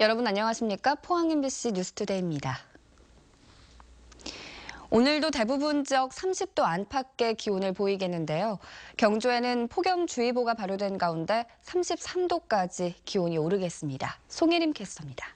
여러분 안녕하십니까? 포항 MBC 뉴스투데이입니다. 오늘도 대부분 지역 30도 안팎의 기온을 보이겠는데요. 경주에는 폭염주의보가 발효된 가운데 33도까지 기온이 오르겠습니다. 송혜림 캐스터입니다.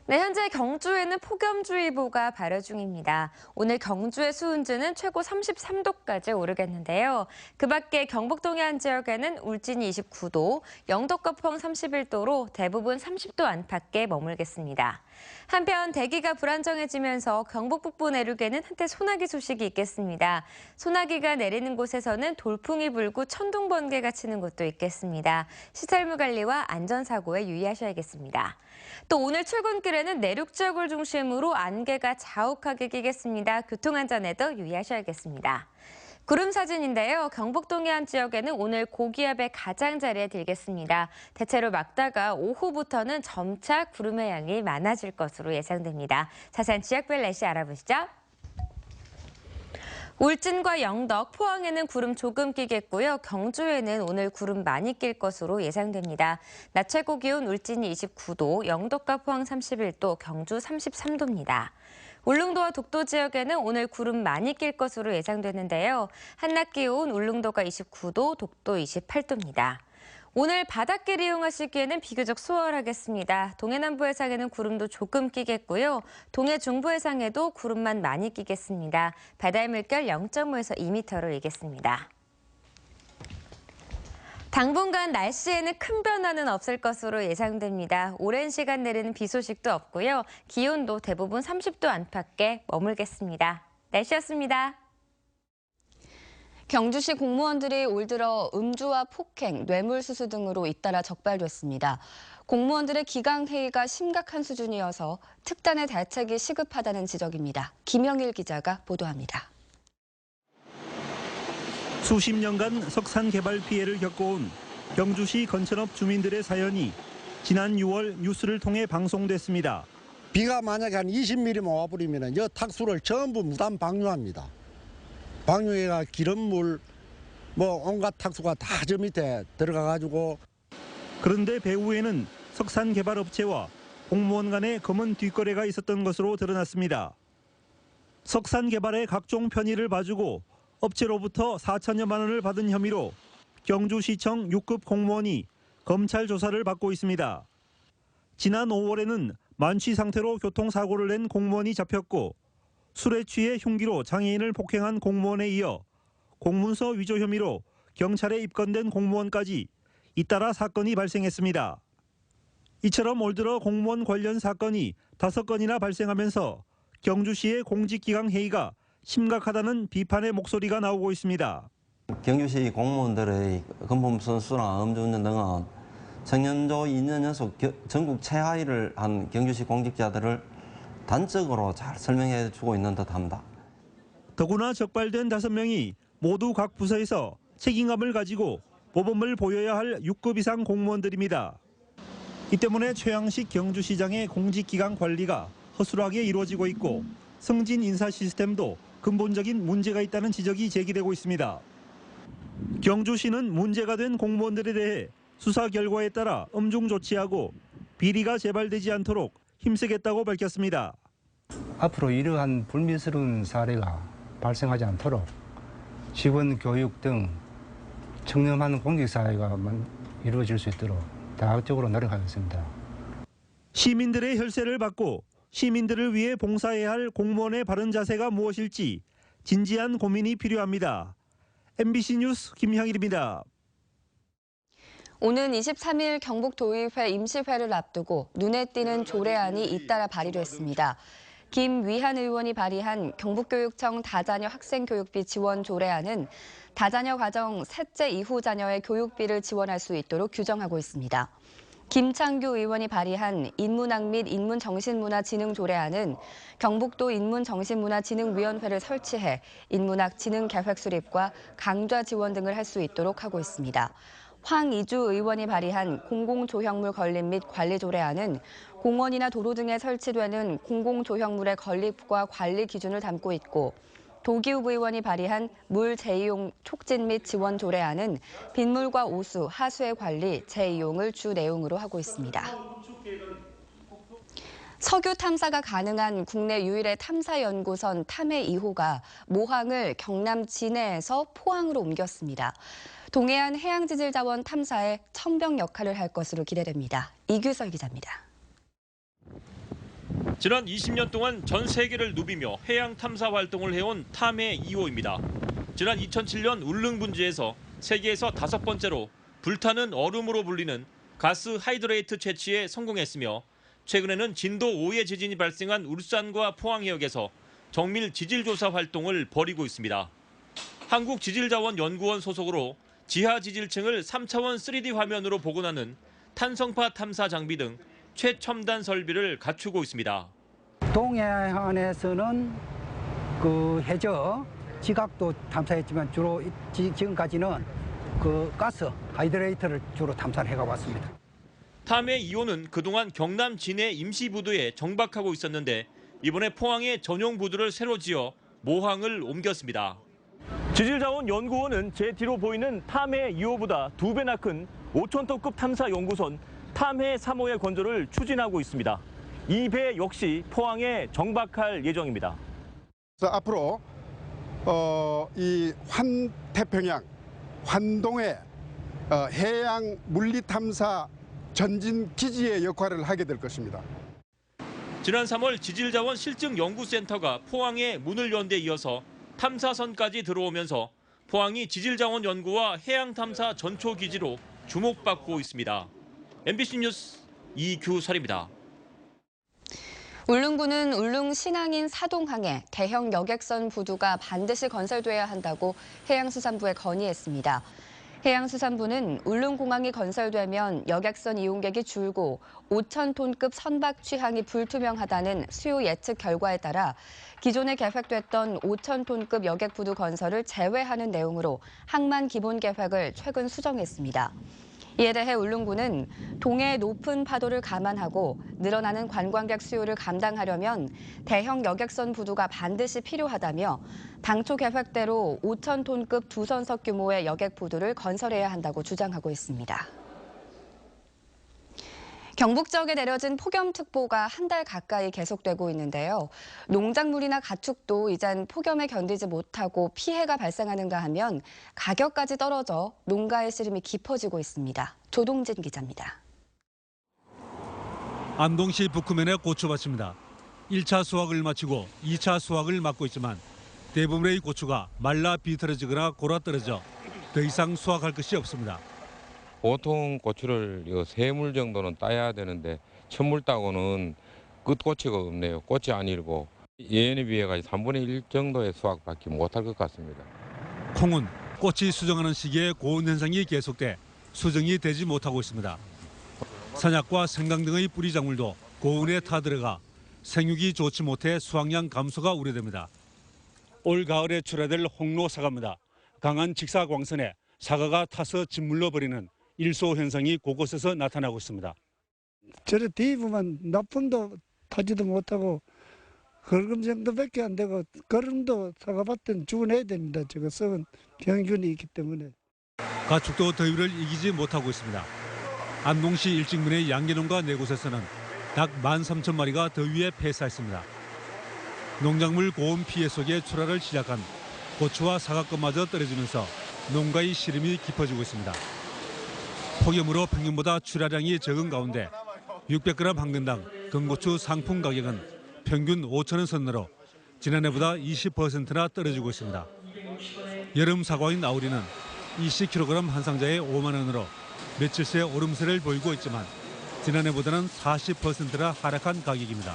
네, 현재 경주에는 폭염주의보가 발효 중입니다. 오늘 경주의 수온지는 최고 33도까지 오르겠는데요. 그 밖에 경북 동해안 지역에는 울진이 29도, 영덕과 포항 31도로 대부분 30도 안팎에 머물겠습니다. 한편 대기가 불안정해지면서 경북 북부 내륙에는 한때 소나기 소식이 있겠습니다. 소나기가 내리는 곳에서는 돌풍이 불고 천둥 번개가 치는 곳도 있겠습니다. 시설물 관리와 안전사고에 유의하셔야겠습니다. 또 오늘 출근길에는 내륙 지역을 중심으로 안개가 자욱하게 끼겠습니다. 교통안전에도 유의하셔야겠습니다. 구름 사진인데요. 경북 동해안 지역에는 오늘 고기압의 가장자리에 들겠습니다. 대체로 막다가 오후부터는 점차 구름의 양이 많아질 것으로 예상됩니다. 자세한 지역별 날씨 알아보시죠. 울진과 영덕, 포항에는 구름 조금 끼겠고요. 경주에는 오늘 구름 많이 낄 것으로 예상됩니다. 낮 최고 기온 울진이 29도, 영덕과 포항 31도, 경주 33도입니다. 울릉도와 독도 지역에는 오늘 구름 많이 낄 것으로 예상되는데요. 한낮 기온 울릉도가 29도, 독도 28도입니다. 오늘 바닷길 이용하시기에는 비교적 수월하겠습니다. 동해 남부 해상에는 구름도 조금 끼겠고요. 동해 중부 해상에도 구름만 많이 끼겠습니다. 바다의 물결 0.5에서 2m로 일겠습니다. 당분간 날씨에는 큰 변화는 없을 것으로 예상됩니다. 오랜 시간 내리는 비 소식도 없고요. 기온도 대부분 30도 안팎에 머물겠습니다. 날씨였습니다. 경주시 공무원들이 올 들어 음주와 폭행, 뇌물수수 등으로 잇따라 적발됐습니다. 공무원들의 기강회의가 심각한 수준이어서 특단의 대책이 시급하다는 지적입니다. 김영일 기자가 보도합니다. 수십 년간 석산 개발 피해를 겪어온 경주시 건천업 주민들의 사연이 지난 6월 뉴스를 통해 방송됐습니다. 비가 만약에 한 20mm만 와버리면 이 탁수를 전부 무단 방류합니다. 방류해가 기름물 온갖 탁수가 다 저 밑에 들어가가지고. 그런데 배후에는 석산 개발 업체와 공무원 간의 검은 뒷거래가 있었던 것으로 드러났습니다. 석산 개발의 각종 편의를 봐주고 업체로부터 4천여만 원을 받은 혐의로 경주시청 6급 공무원이 검찰 조사를 받고 있습니다. 지난 5월에는 만취 상태로 교통사고를 낸 공무원이 잡혔고 술에 취해 흉기로 장애인을 폭행한 공무원에 이어 공문서 위조 혐의로 경찰에 입건된 공무원까지 잇따라 사건이 발생했습니다. 이처럼 올 들어 공무원 관련 사건이 5건이나 발생하면서 경주시의 공직기강 회의가 심각하다는 비판의 목소리가 나오고 있습니다. 경주시 공무원들의 근본 선수나 음주운전 등은 청년조 2년 연속 전국 최하위를 한 경주시 공직자들을 단적으로 잘 설명해 주고 있는 듯합니다. 더구나 적발된 5명이 모두 각 부서에서 책임감을 가지고 모범을 보여야 할 6급 이상 공무원들입니다. 이 때문에 최양식 경주시장의 공직기강 관리가 허술하게 이루어지고 있고 승진 인사 시스템도 근본적인 문제가 있다는 지적이 제기되고 있습니다. 경주시는 문제가 된 공무원들에 대해 수사 결과에 따라 엄중 조치하고 비리가 재발되지 않도록 힘쓰겠다고 밝혔습니다. 앞으로 이러한 불미스러운 사례가 발생하지 않도록 직원 교육 등 청렴한 공직사회가 이루어질 수 있도록 다각적으로 노력하겠습니다. 시민들의 혈세를 받고 시민들을 위해 봉사해야 할 공무원의 바른 자세가 무엇일지 진지한 고민이 필요합니다. MBC 뉴스 김향일입니다. 오는 23일 경북도의회 임시회를 앞두고 눈에 띄는 조례안이 잇따라 발의됐습니다. 김위한 의원이 발의한 경북교육청 다자녀 학생교육비 지원 조례안은 다자녀 가정 셋째 이후 자녀의 교육비를 지원할 수 있도록 규정하고 있습니다. 김창규 의원이 발의한 인문학 및 인문정신문화-진흥 조례안은 경북도 인문정신문화진흥위원회를 설치해 인문학 진흥 계획 수립과 강좌 지원 등을 할 수 있도록 하고 있습니다. 황이주 의원이 발의한 공공조형물 건립 및 관리 조례안은 공원이나 도로 등에 설치되는 공공조형물의 건립과 관리 기준을 담고 있고 도기욱 의원이 발의한 물 재이용 촉진 및 지원 조례안은 빗물과 오수, 하수의 관리, 재이용을 주 내용으로 하고 있습니다. 석유 탐사가 가능한 국내 유일의 탐사연구선 탐해 2호가 모항을 경남 진해에서 포항으로 옮겼습니다. 동해안 해양지질자원 탐사에 청병 역할을 할 것으로 기대됩니다. 이규설 기자입니다. 지난 20년 동안 전 세계를 누비며 해양 탐사 활동을 해온 탐해 2호입니다. 지난 2007년 울릉 분지에서 세계에서 5번째로 불타는 얼음으로 불리는 가스 하이드레이트 채취에 성공했으며 최근에는 진도 5의 지진이 발생한 울산과 포항 해역에서 정밀 지질 조사 활동을 벌이고 있습니다. 한국지질자원연구원 소속으로 지하 지질층을 3차원 3D 화면으로 복원하는 탄성파 탐사 장비 등 최첨단 설비를 갖추고 있습니다. 동해안에서는 그 해저 지각도 탐사했지만 주로 지금까지는 그 가스 하이드레이트를 주로 탐사를 해가 왔습니다. 탐해 2호는 그동안 경남 진해 임시부두에 정박하고 있었는데 이번에 포항에 전용 부두를 새로 지어 모항을 옮겼습니다. 지질자원연구원은 제 뒤로 보이는 탐해 2호보다 2배나 큰 5,000톤급 탐사 연구선 탐해 3호의 건조를 추진하고 있습니다. 이 배 역시 포항에 정박할 예정입니다. 그래서 앞으로 이 환태평양, 환동의 해양 물리 탐사 전진 기지의 역할을 하게 될 것입니다. 지난 3월 지질자원 실증연구센터가 포항에 문을 연 데 이어서 탐사선까지 들어오면서 포항이 지질자원 연구와 해양탐사 전초기지로 주목받고 있습니다. MBC 뉴스 이규설입니다. 울릉군은 울릉 신항인 사동항에 대형 여객선 부두가 반드시 건설돼야 한다고 해양수산부에 건의했습니다. 해양수산부는 울릉공항이 건설되면 여객선 이용객이 줄고 5,000톤급 선박 취항이 불투명하다는 수요 예측 결과에 따라 기존에 계획됐던 5,000톤급 여객 부두 건설을 제외하는 내용으로 항만 기본 계획을 최근 수정했습니다. 이에 대해 울릉군은 동해의 높은 파도를 감안하고 늘어나는 관광객 수요를 감당하려면 대형 여객선 부두가 반드시 필요하다며 당초 계획대로 5,000톤급 두 선석 규모의 여객 부두를 건설해야 한다고 주장하고 있습니다. 경북 지역에 내려진 폭염특보가 한 달 가까이 계속되고 있는데요. 농작물이나 가축도 이젠 폭염에 견디지 못하고 피해가 발생하는가 하면 가격까지 떨어져 농가의 시름이 깊어지고 있습니다. 조동진 기자입니다. 안동시 북구면의 고추밭입니다. 1차 수확을 마치고 2차 수확을 맡고 있지만 대부분의 고추가 말라 비틀어지거나 골아떨어져 더 이상 수확할 것이 없습니다. 보통 고추를 세물 정도는 따야 되는데 천물 따고는 끝고치가 없네요. 꽃이 안 일고 예년에 비해 3분의 1 정도의 수확밖에 못할 것 같습니다. 콩은 꽃이 수정하는 시기에 고온 현상이 계속돼 수정이 되지 못하고 있습니다. 선약과 생강 등의 뿌리 작물도 고온에 타들어가 생육이 좋지 못해 수확량 감소가 우려됩니다. 올 가을에 출하될 홍로 사과입니다. 강한 직사광선에 사과가 타서 짓물러 버리는 일소 현상이 곳곳에서 나타나고 있습니다. 저래 뒤부만 나쁨도 타지도 못하고 걸음 정도밖에 안 되고 걸음도 사과밭은 죽어내야 됩니다. 저거 썩은 병균이 있기 때문에. 가축도 더위를 이기지 못하고 있습니다. 안동시 일직면의 양계농가 4곳에서는 닭 13,000마리가 더위에 폐사했습니다. 농작물 고온 피해 속에 출하를 시작한 고추와 사과꽃마저 떨어지면서 농가의 시름이 깊어지고 있습니다. 폭염으로 평년보다 출하량이 적은 가운데 600g 한 근당 건고추 상품 가격은 평균 5,000원 선으로 지난해보다 20%나 떨어지고 있습니다. 여름 사과인 아우리는 20kg 한 상자에 5만 원으로 며칠 새 오름세를 보이고 있지만 지난해보다는 40%나 하락한 가격입니다.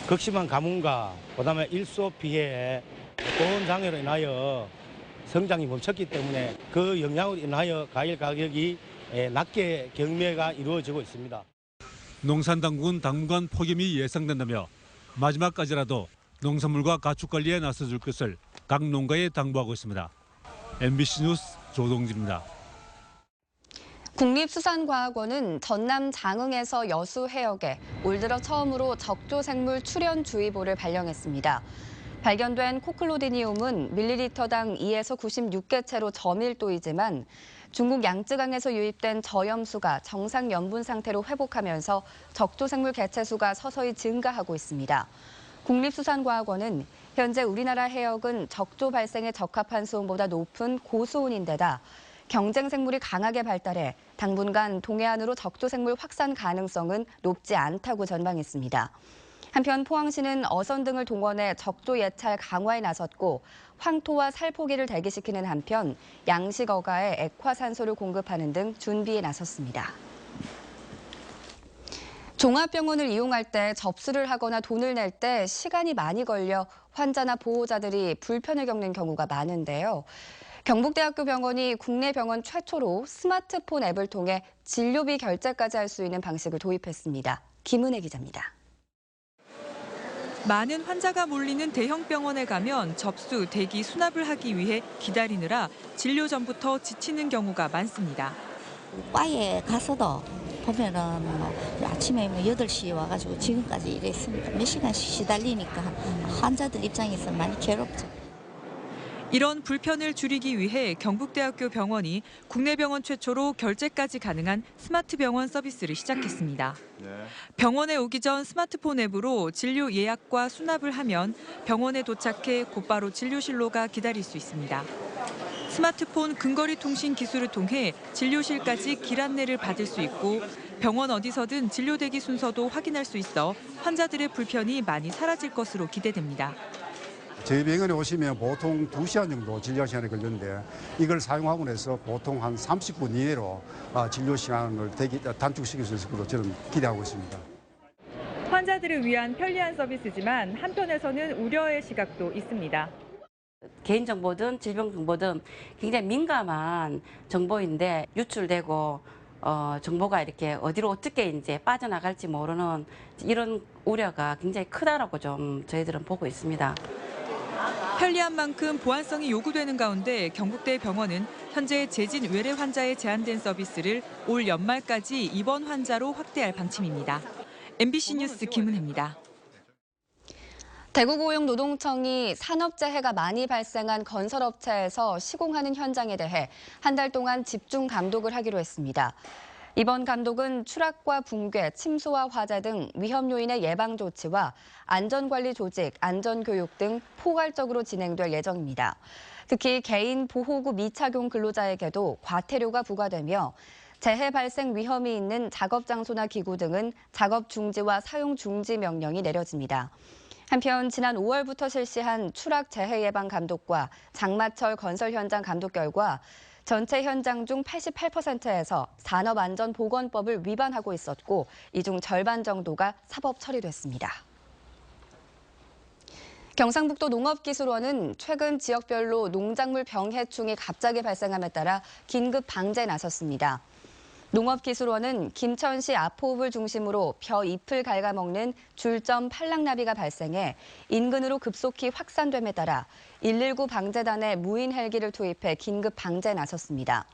극심한 가뭄과 그다음에 일소 피해에 고온 장애로 인하여 성장이 멈췄기 때문에 그 영향으로 인하여 과일 가격이 낮게 경매가 이루어지고 있습니다. 농산당국은 당분간 폭염이 예상된다며 마지막까지라도 농산물과 가축 관리에 나서줄 것을 각 농가에 당부하고 있습니다. MBC 뉴스 조동진입니다. 국립수산과학원은 전남 장흥에서 여수 해역에 올 들어 처음으로 적조생물 출현주의보를 발령했습니다. 발견된 코클로디니움은 밀리리터당 2에서 96개체로 저밀도이지만 중국 양쯔강에서 유입된 저염수가 정상 염분 상태로 회복하면서 적조생물 개체수가 서서히 증가하고 있습니다. 국립수산과학원은 현재 우리나라 해역은 적조 발생에 적합한 수온보다 높은 고수온인데다 경쟁생물이 강하게 발달해 당분간 동해안으로 적조생물 확산 가능성은 높지 않다고 전망했습니다. 한편 포항시는 어선 등을 동원해 적조 예찰 강화에 나섰고 황토와 살포기를 대기시키는 한편 양식어가에 액화산소를 공급하는 등 준비에 나섰습니다. 종합병원을 이용할 때 접수를 하거나 돈을 낼 때 시간이 많이 걸려 환자나 보호자들이 불편을 겪는 경우가 많은데요. 경북대학교 병원이 국내 병원 최초로 스마트폰 앱을 통해 진료비 결제까지 할 수 있는 방식을 도입했습니다. 김은혜 기자입니다. 많은 환자가 몰리는 대형 병원에 가면 접수, 대기, 수납을 하기 위해 기다리느라 진료 전부터 지치는 경우가 많습니다. 과에 가서도 보면은 아침에 8시에 와가지고 지금까지 일했으니까 몇 시간씩 시달리니까 환자들 입장에서 많이 괴롭죠. 이런 불편을 줄이기 위해 경북대학교 병원이 국내 병원 최초로 결제까지 가능한 스마트 병원 서비스를 시작했습니다. 병원에 오기 전 스마트폰 앱으로 진료 예약과 수납을 하면 병원에 도착해 곧바로 진료실로 가 기다릴 수 있습니다. 스마트폰 근거리 통신 기술을 통해 진료실까지 길 안내를 받을 수 있고 병원 어디서든 진료 대기 순서도 확인할 수 있어 환자들의 불편이 많이 사라질 것으로 기대됩니다. 저희 병원에 오시면 보통 2시간 정도 진료 시간이 걸리는데 이걸 사용하고 나서 보통 한 30분 이내로 진료 시간을 단축시킬 수 있을 것으로 저는 기대하고 있습니다. 환자들을 위한 편리한 서비스지만 한편에서는 우려의 시각도 있습니다. 개인정보든 질병정보든 굉장히 민감한 정보인데 유출되고 정보가 이렇게 어디로 어떻게 이제 빠져나갈지 모르는 이런 우려가 굉장히 크다라고 좀 저희들은 보고 있습니다. 편리한 만큼 보안성이 요구되는 가운데 경북대 병원은 현재 재진 외래 환자에 제한된 서비스를 올 연말까지 입원 환자로 확대할 방침입니다. MBC 뉴스 김은혜입니다. 대구고용노동청이 산업재해가 많이 발생한 건설업체에서 시공하는 현장에 대해 한 달 동안 집중 감독을 하기로 했습니다. 이번 감독은 추락과 붕괴, 침수와 화재 등 위험 요인의 예방 조치와 안전관리 조직, 안전교육 등 포괄적으로 진행될 예정입니다. 특히 개인 보호구 미착용 근로자에게도 과태료가 부과되며 재해 발생 위험이 있는 작업 장소나 기구 등은 작업 중지와 사용 중지 명령이 내려집니다. 한편 지난 5월부터 실시한 추락 재해 예방 감독과 장마철 건설 현장 감독 결과 전체 현장 중 88%에서 산업안전보건법을 위반하고 있었고 이 중 절반 정도가 사법 처리됐습니다. 경상북도 농업기술원은 최근 지역별로 농작물 병해충이 갑자기 발생함에 따라 긴급 방제에 나섰습니다. 농업기술원은 김천시 아포읍을 중심으로 벼 잎을 갉아먹는 줄점 팔랑나비가 발생해 인근으로 급속히 확산됨에 따라 119 방제단의 무인 헬기를 투입해 긴급 방제에 나섰습니다.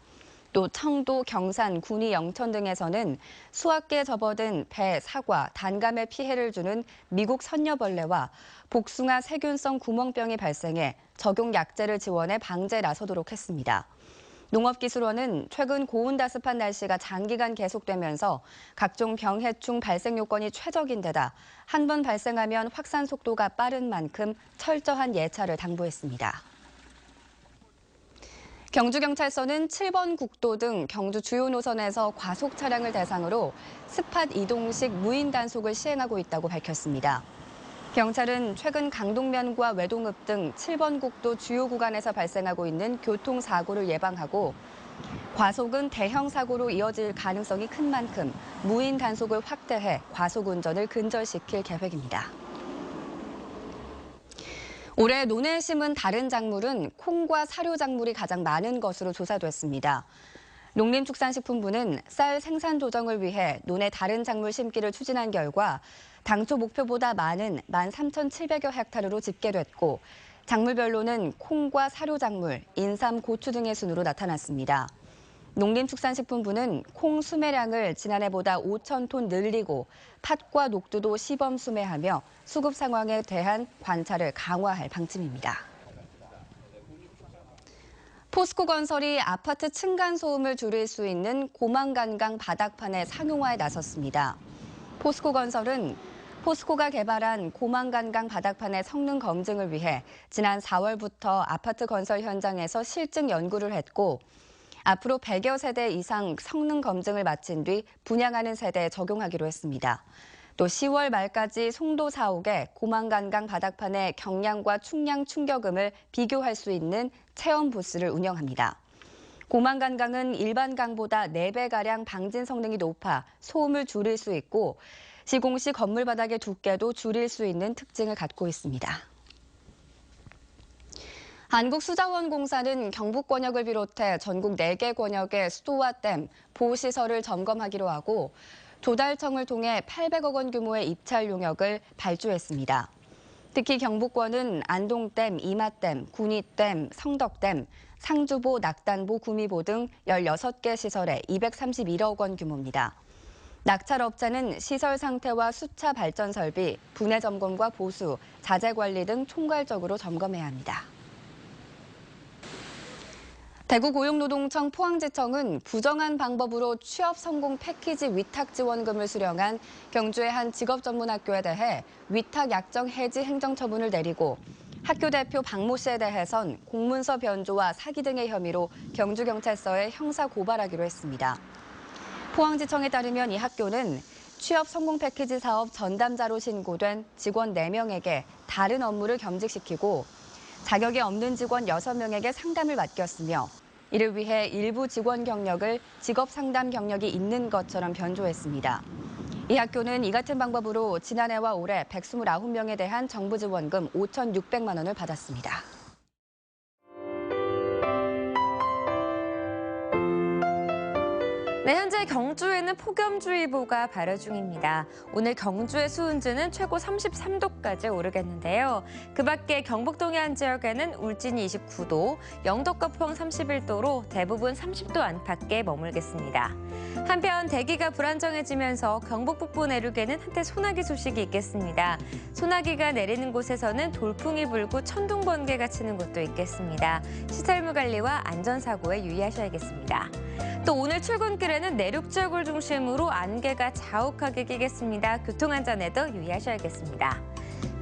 또 청도, 경산, 군위, 영천 등에서는 수확기에 접어든 배, 사과, 단감에 피해를 주는 미국 선녀벌레와 복숭아 세균성 구멍병이 발생해 적용약제를 지원해 방제에 나서도록 했습니다. 농업기술원은 최근 고온다습한 날씨가 장기간 계속되면서 각종 병해충 발생 요건이 최적인 데다 한 번 발생하면 확산 속도가 빠른 만큼 철저한 예찰을 당부했습니다. 경주경찰서는 7번 국도 등 경주 주요 노선에서 과속 차량을 대상으로 스팟 이동식 무인 단속을 시행하고 있다고 밝혔습니다. 경찰은 최근 강동면과 외동읍 등 7번 국도 주요 구간에서 발생하고 있는 교통사고를 예방하고 과속은 대형 사고로 이어질 가능성이 큰 만큼 무인 단속을 확대해 과속 운전을 근절시킬 계획입니다. 올해 논에 심은 다른 작물은 콩과 사료 작물이 가장 많은 것으로 조사됐습니다. 농림축산식품부는 쌀 생산 조정을 위해 논에 다른 작물 심기를 추진한 결과 당초 목표보다 많은 13,700여 헥타르로 집계됐고 작물별로는 콩과 사료 작물, 인삼, 고추 등의 순으로 나타났습니다. 농림축산식품부는 콩 수매량을 지난해보다 5,000톤 늘리고 팥과 녹두도 시범 수매하며 수급 상황에 대한 관찰을 강화할 방침입니다. 포스코건설이 아파트 층간소음을 줄일 수 있는 고만간강 바닥판의 상용화에 나섰습니다. 포스코건설은 포스코가 개발한 고만간강 바닥판의 성능 검증을 위해 지난 4월부터 아파트 건설 현장에서 실증 연구를 했고 앞으로 100여 세대 이상 성능 검증을 마친 뒤 분양하는 세대에 적용하기로 했습니다. 또 10월 말까지 송도 사옥에 고만간강 바닥판의 경량과 충량 충격음을 비교할 수 있는 체험 부스를 운영합니다. 고만간강은 일반 강보다 4배가량 방진 성능이 높아 소음을 줄일 수 있고 시공시 건물 바닥의 두께도 줄일 수 있는 특징을 갖고 있습니다. 한국수자원공사는 경북 권역을 비롯해 전국 4개 권역의 수도와 댐, 보호시설을 점검하기로 하고 조달청을 통해 800억 원 규모의 입찰 용역을 발주했습니다. 특히 경북권은 안동댐, 이마댐, 군위댐, 성덕댐, 상주보, 낙단보, 구미보 등 16개 시설에 231억 원 규모입니다. 낙찰업체는 시설 상태와 수차 발전 설비, 분해 점검과 보수, 자재 관리 등 총괄적으로 점검해야 합니다. 대구고용노동청 포항지청은 부정한 방법으로 취업 성공 패키지 위탁 지원금을 수령한 경주의 한 직업전문학교에 대해 위탁 약정 해지 행정처분을 내리고 학교 대표 박모 씨에 대해선 공문서 변조와 사기 등의 혐의로 경주경찰서에 형사 고발하기로 했습니다. 포항지청에 따르면 이 학교는 취업 성공 패키지 사업 전담자로 신고된 직원 4명에게 다른 업무를 겸직시키고 자격이 없는 직원 6명에게 상담을 맡겼으며 이를 위해 일부 직원 경력을 직업 상담 경력이 있는 것처럼 변조했습니다. 이 학교는 이 같은 방법으로 지난해와 올해 129명에 대한 정부 지원금 5,600만 원을 받았습니다. 네, 현재 경주에는 폭염주의보가 발효 중입니다. 오늘 경주의 수온지는 최고 33도까지 오르겠는데요. 그 밖에 경북 동해안 지역에는 울진이 29도, 영덕과 포항 31도로 대부분 30도 안팎에 머물겠습니다. 한편 대기가 불안정해지면서 경북 북부 내륙에는 한때 소나기 소식이 있겠습니다. 소나기가 내리는 곳에서는 돌풍이 불고 천둥 번개가 치는 곳도 있겠습니다. 시설물 관리와 안전사고에 유의하셔야겠습니다. 또 오늘 출근길에는 내륙 지역을 중심으로 안개가 자욱하게 끼겠습니다. 교통안전에도 유의하셔야겠습니다.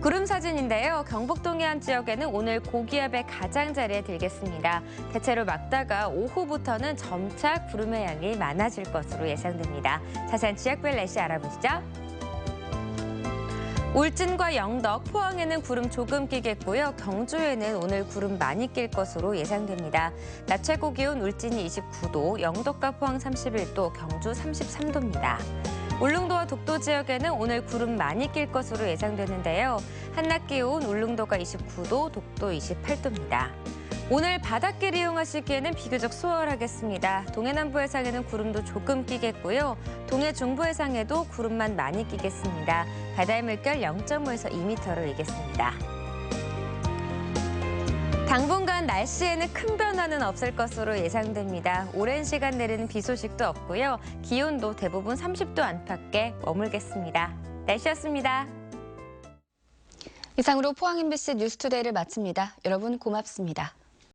구름 사진인데요. 경북 동해안 지역에는 오늘 고기압의 가장자리에 들겠습니다. 대체로 막다가 오후부터는 점차 구름의 양이 많아질 것으로 예상됩니다. 자세한 지역별 날씨 알아보시죠. 울진과 영덕, 포항에는 구름 조금 끼겠고요. 경주에는 오늘 구름 많이 낄 것으로 예상됩니다. 낮 최고 기온 울진이 29도, 영덕과 포항 31도, 경주 33도입니다. 울릉도와 독도 지역에는 오늘 구름 많이 낄 것으로 예상되는데요. 한낮 기온 울릉도가 29도, 독도 28도입니다. 오늘 바닷길 이용하시기에는 비교적 수월하겠습니다. 동해 남부 해상에는 구름도 조금 끼겠고요. 동해 중부 해상에도 구름만 많이 끼겠습니다. 바다의 물결 0.5에서 2m를 이겠습니다. 당분간 날씨에는 큰 변화는 없을 것으로 예상됩니다. 오랜 시간 내리는 비 소식도 없고요. 기온도 대부분 30도 안팎에 머물겠습니다. 날씨였습니다. 이상으로 포항 MBC 뉴스투데이를 마칩니다. 여러분 고맙습니다.